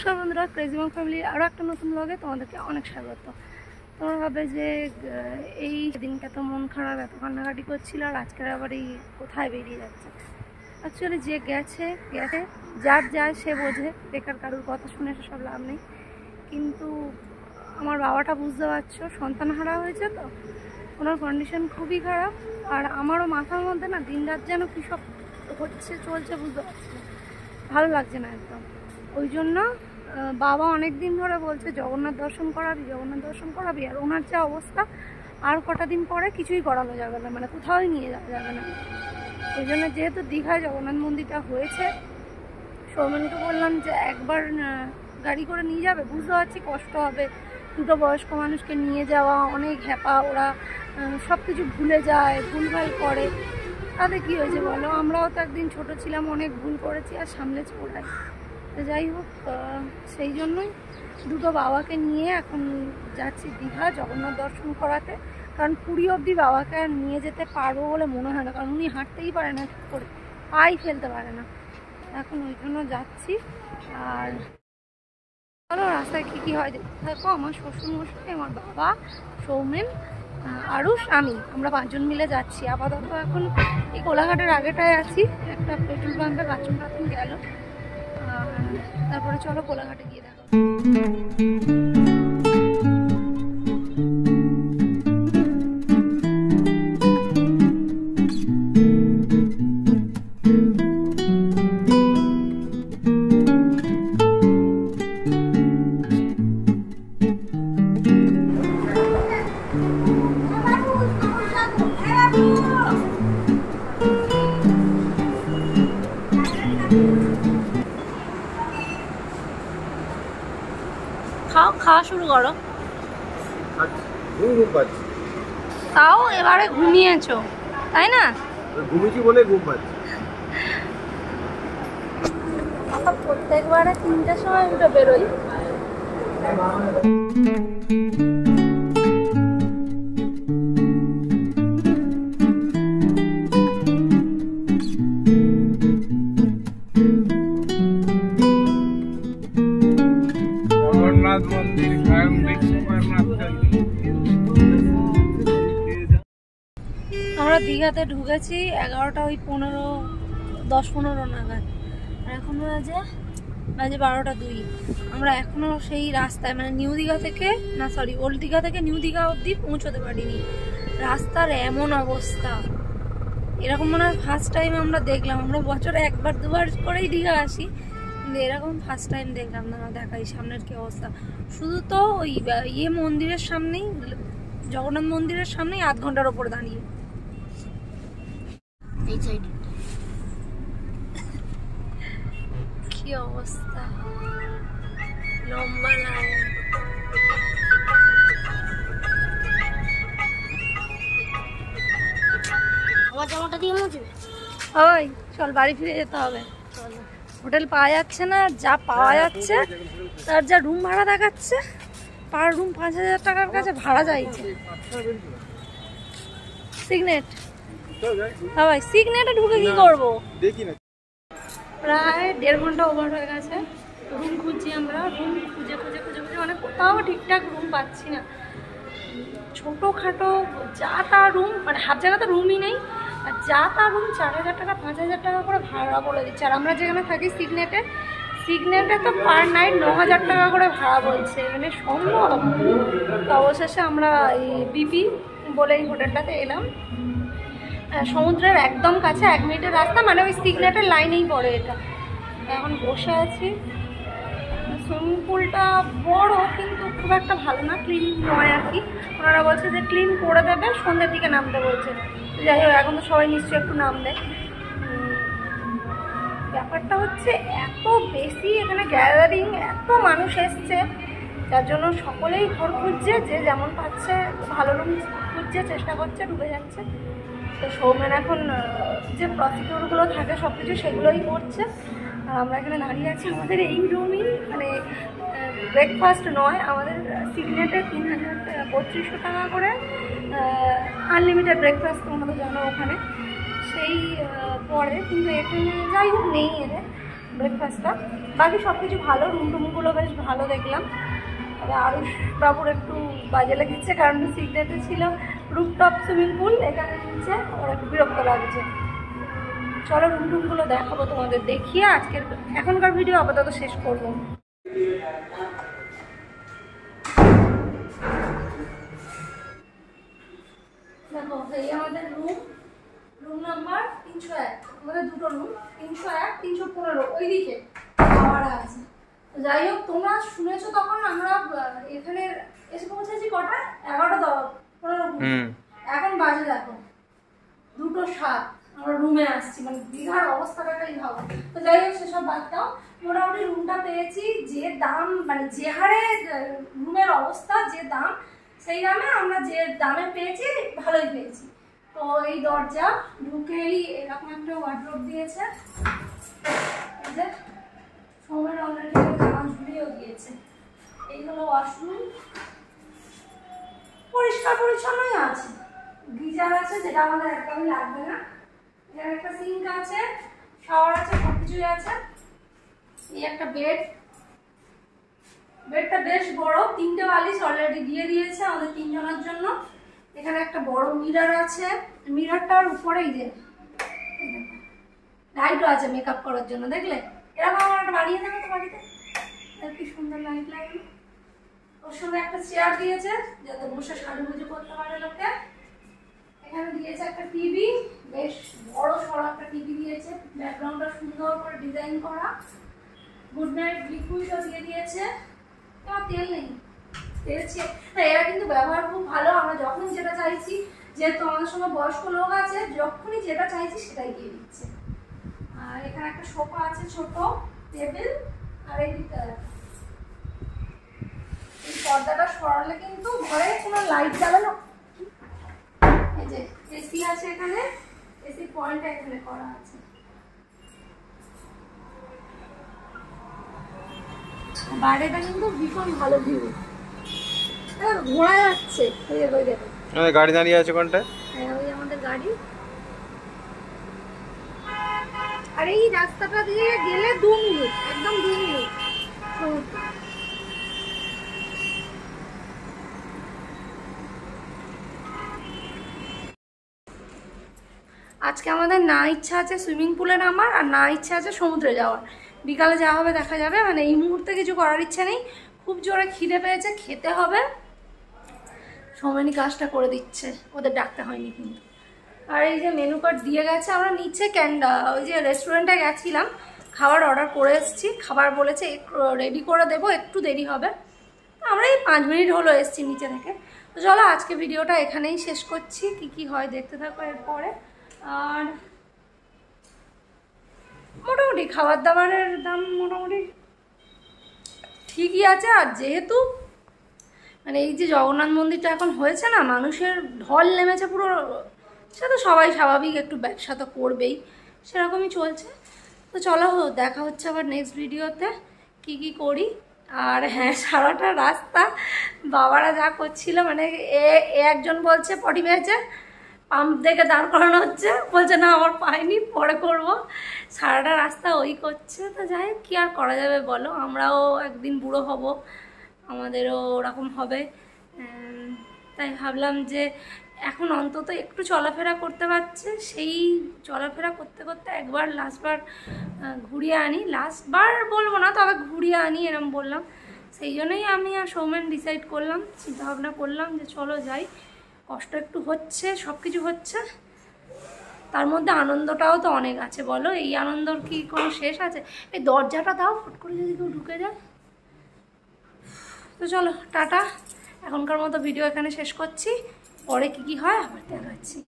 নমস্কার বন্ধুরা, ক্রেজি মম ফ্যামিলির আরও একটা নতুন ব্লগে তোমাদেরকে অনেক স্বাগত। তোমরা ভাবে যে এই দিনটা তো মন খারাপ, এত কান্নাকাটি করছিল, আর আজকের আবার এই কোথায় বেরিয়ে যাচ্ছে। অ্যাকচুয়ালি যে গেছে গেছে, যার যায় সে বোঝে, বেকার কারোর কথা শুনে সব লাভ নেই। কিন্তু আমার বাবাটা বুঝতে পারছো, সন্তান হারা হয়েছে, তো ওনার কন্ডিশন খুবই খারাপ। আর আমারও মাথার মধ্যে না দিন রাত যেন কী সব হচ্ছে চলছে, বুঝতে পারছি না, ভালো লাগছে না একদম। ওই জন্য বাবা অনেক দিন ধরে বলছে জগন্নাথ দর্শন করাবি, জগন্নাথ দর্শন করাবি। আর ওনার যা অবস্থা, আর কটা দিন পরে কিছুই করানো যাবে না, মানে কোথাওই নিয়ে যাওয়া যাবে না। ওই জন্য যেহেতু দীঘায় জগন্নাথ মন্দিরটা হয়েছে, সৌমেনকে বললাম যে একবার গাড়ি করে নিয়ে যাবে। বুঝতে পারছি কষ্ট হবে, দুটো বয়স্ক মানুষকে নিয়ে যাওয়া অনেক হ্যাপা, ওরা সব কিছু ভুলে যায়, ভুলভাল করে। তাতে কী হয়েছে বলো, আমরাও তো একদিন ছোটো ছিলাম, অনেক ভুল করেছি, আর সামলেছি ওরাই। তো যাই হোক, সেই জন্যই দুটো বাবাকে নিয়ে এখন যাচ্ছি দীঘা জগন্নাথ দর্শন করাতে। কারণ পুরী অবধি বাবাকে আর নিয়ে যেতে পারবো বলে মনে হয় না, কারণ উনি হাঁটতেই পারে না, ঠিক করে পাই ফেলতে পারে না। এখন ওই জন্য যাচ্ছি। আর চলো রাস্তায় কী কী হয় দেখতে থাকো। আমার শ্বশুরমশাই, আমার বাবা, সৌমেন, আরুষ, আমরা 5 জন মিলে যাচ্ছি। আপাতত এখন এই কোলাঘাটের আগেটায় আছি, একটা পেট্রোল পাম্পে বাথরুম টাথরুম গেল, তারপরে চলো কোলাঘাটে গিয়ে দেখো। খাওয়া শুরু করো। তাও এবারে ঘুমিয়েছো, তাই না? ঘুমিয়েছি বলে ঘুম পাচ্ছে। প্রত্যেকবারে 3টার সময় উঠে বেরোই। আমরা দীঘাতে ঢুকেছি 11টা 10-15 নাগাদ, আর এখন বাজে 12টা 2। আমরা এখনো সেই রাস্তায়, মানে নিউ দীঘা থেকে ওল্ড দীঘা থেকে নিউ দীঘা অবধি পৌঁছতে পারিনি। রাস্তার এমন অবস্থা, এরকম মনে হয় ফার্স্ট টাইম আমরা দেখলাম। আমরা বছরে 1-2বার করেই দীঘা আসি, কিন্তু এরকম ফার্স্ট টাইম দেখলাম না। দেখাই সামনের কি অবস্থা। শুধু তো ওই মন্দিরের সামনেই, জগন্নাথ মন্দিরের সামনেই আধ ঘন্টার ওপর দাঁড়িয়ে। এই সাইড কি অবস্থা, লম্বা লাইন। আমার জামাটা দিয়ে মুছবে। ওই চল, বাড়ি ফিরে যেতে হবে। হোটেল পাওয়া যাচ্ছে না, যা পাওয়া যাচ্ছে তার যা রুম ভাড়া দেখাচ্ছে, পার রুম 5,000 টাকার কাছে ভাড়া চাইছে। সিগনেট, হ্যাঁ ভাই, সিগনেটে ঢুকে কি করবো? প্রায় 1.5 ঘন্টা ওভার হয়ে গেছে। রুম খুঁজছি আমরা, রুম খুঁজে মানে কোথাও ঠিকঠাক রুম পাচ্ছি না। ছোটোখাটো যা তা রুম, মানে হাফ জায়গাতে রুমই নেই, আর যা তা রুম 4,000 টাকা 5,000 টাকা করে ভাড়া বলে দিচ্ছে। আর আমরা যেখানে থাকি সিগনেটে তো পার নাইট 9,000 টাকা করে ভাড়া বলছে, মানে সম্ভব? তো অবশেষে আমরা এই বিপি বলে এই হোটেলটাতে এলাম। সমুদ্রের একদম কাছে, 1 মিনিটের রাস্তা, মানে ওই সিগনেটের লাইনেই পড়ে এটা। এখন বসে আছি। সুইমিং পুলটা বড়, কিন্তু খুব একটা ভালো না, ক্লিন নয় আর কি। ওনারা বলছে যে ক্লিন করে দেবে, সন্ধ্যের দিকে নামতে বলছে। যাই হোক, এখন তো সবাই নিশ্চয়ই একটু নামবে। ব্যাপারটা হচ্ছে এত বেশি এখানে গ্যাদারিং, এত মানুষ এসছে, যার জন্য সকলেই ঘর খুঁজছে, যে যেমন পাচ্ছে ভালো রুম খুঁজছে, চেষ্টা করছে, ঢুকে যাচ্ছে। তো সৌমেন এখন যে প্রসিকিউরগুলো থাকে সব কিছু সেগুলোই করছে। আর আমরা এখানে দাঁড়িয়ে আছি। আমাদের এই রুমই, মানে ব্রেকফাস্ট নয়, আমাদের সিগনেটে 3,3200 টাকা করে আনলিমিটেড ব্রেকফাস্ট, তোমরা তো জানো ওখানে। সেই পরে কিন্তু এখানে যাই হোক নেই এদের। ব্রেকফাস্টটা। বাকি সব কিছু ভালো, রুম টুমগুলো বেশ ভালো দেখলাম। তবে আরুষ বাবুর একটু বাজে লেগেছে, কারণ সিগনেটে ছিল রুফটপ সুইমিং পুল, এখানে নিচে ওর একটু বিরক্ত লাগছে। চলো রুম টুমগুলো দেখাবো তোমাদের, দেখিয়ে আজকের এখনকার ভিডিও আপাতত শেষ করবো। দেখো এই আমাদের রুম নাম্বার 301, আমাদের দুটো রুম 301 315 ওইদিকে খাওয়ার আছে। যাই হোক, তোমরা শুনেছো তখন আমরা এখানে এসে পৌঁছেছি কটা, 11:15। এখন বাজে দেখো 2:07, আমরা রুমে আসছি। মানে দীঘার অবস্থাটাই ভাবো। তো যাই হোক, সেসব বাদ দাও। মোটামুটি রুমটা পেয়েছি যে দাম, মানে যে হারে রুমের অবস্থা, যে দাম, সেই দামে আমরা যে দামে পেয়েছি ভালোই পেয়েছি। তো এই দরজা ঢুকেই এরকম একটা ওয়ার্ডরোব দিয়েছে, এই যে সৌমের অলরেডি জামা ঝুলিয়েও দিয়েছে। এই হলো ওয়াশরুম, পরিষ্কার পরিচ্ছন্নই আছে। গিজার আছে, যেটা আমাদের একদমই লাগবে না। এখানে একটা সিঙ্ক আছে, শাওয়ার আছে, সবকিছুই আছে। এই একটা বেডটা বেশ বড়, 3টে বালিশ অলরেডি দিয়ে দিয়েছে আমাদের 3 জনের জন্য। এখানে একটা বড় মিরর আছে, মিররটার উপরেই যে লাইটও আছে মেকআপ করার জন্য। দেখলে এরকম আমার একটা বানিয়ে দেবে তো বাড়িতে, কি সুন্দর লাইট লাগে। ওর সঙ্গে একটা চেয়ার দিয়েছে যাতে বসে সাজুগুজু করতে পারে লোকে। এখানে দিয়েছে একটা টিভি, বেশ বড় সড়ো একটা টিভি দিয়েছে, ব্যাকগ্রাউন্ডটা সুন্দর করে ডিজাইন করা। গুড নাইট লিকুইডও দিয়ে দিয়েছে। তোমার তেল নেই, এরা কিন্তু ব্যবহার খুব ভালো। আমরা যখন যেটা চাইছি, যেহেতু আমাদের সঙ্গে বয়স্ক লোক আছে, যখনই যেটা চাইছি সেটাই দিয়ে দিচ্ছে। আর এখানে একটা সোফা আছে, ছোট টেবিল। আর এই দিকটা এই পর্দাটা সরালে কিন্তু ঘরে কোনো লাইট জ্বালানো। এই যে এসি আছে এখানে, এসি পয়েন্টটা এখানে করা আছে। বাইরেটা কিন্তু ভীষণ ভালো ভিউ, ঘোরা যাচ্ছে। গাড়ি দাঁড়িয়ে আছে কোনটায়? হ্যাঁ, ওই আমাদের গাড়ি। আর এই রাস্তাটা দিয়ে গেলে 2 মিনিট, একদম 2 মিনিট। আজকে আমাদের না ইচ্ছা আছে সুইমিং পুলে নামার, আর না ইচ্ছা আছে সমুদ্রে যাওয়ার। বিকালে যাওয়া হবে, দেখা যাবে। মানে এই মুহূর্তে কিছু করার ইচ্ছা নেই, খুব জোরে খিদে পেয়েছে, খেতে হবে। সৌমেনি কাজটা করে দিচ্ছে, ওদের ডাকতে হয়নি কিন্তু। আর এই যে মেনু কার্ড দিয়ে গেছে, আমরা নিচে ওই যে রেস্টুরেন্টে গেছিলাম, খাবার অর্ডার করে এসেছি। খাবার বলেছে রেডি করে দেবো, একটু দেরি হবে। আমরা এই 5 মিনিট হলো এসেছি নিচে থেকে। তো চলো আজকে ভিডিওটা এখানেই শেষ করছি। কি হয় দেখতে থাকো এরপরে। আর মোটামুটি খাবার দাবারের দাম মোটামুটি ঠিকই আছে। আর যেহেতু মানে এই যে জগন্নাথ মন্দিরটা এখন হয়েছে না, মানুষের ঢল নেমেছে পুরো, সে তো সবাই স্বাভাবিক, একটু ব্যবসা তো করবেই, সেরকমই চলছে। তো চলো দেখা হচ্ছে আবার নেক্সট ভিডিওতে কি করি। আর হ্যাঁ, সারাটা রাস্তা বাবারা যা করছিল, মানে একজন বলছে পটি পেয়েছে, পাম্প দেখে দাঁড় করানো হচ্ছে, বলছে না আমার পাইনি, পরে করব। সারাটা রাস্তা ওই করছে। তো যাই হোক, কী আর করা যাবে বলো, আমরাও একদিন বুড়ো হব, আমাদেরও ওরকম হবে। তাই ভাবলাম যে এখন অন্তত একটু চলাফেরা করতে পারছে, সেই চলাফেরা করতে করতে একবার লাস্টবার ঘুরিয়ে আনি। লাস্টবার বলবো না, তবে ঘুরিয়ে আনি এরম বললাম। সেই জন্যই আমি আর সৌমেন ডিসাইড করলাম, চিন্তাভাবনা করলাম যে চলো যাই। কষ্ট একটু হচ্ছে, সব কিছু হচ্ছে, তার মধ্যে আনন্দটাও তো অনেক আছে বলো। এই আনন্দর কি কোনো শেষ আছে? এই দরজাটা দাও, ফট করে যদি কেউ ঢুকে যায়। তো চলো টাটা, এখনকার মতো ভিডিও এখানে শেষ করছি। পরে কি হয় আবার দেখাচ্ছি।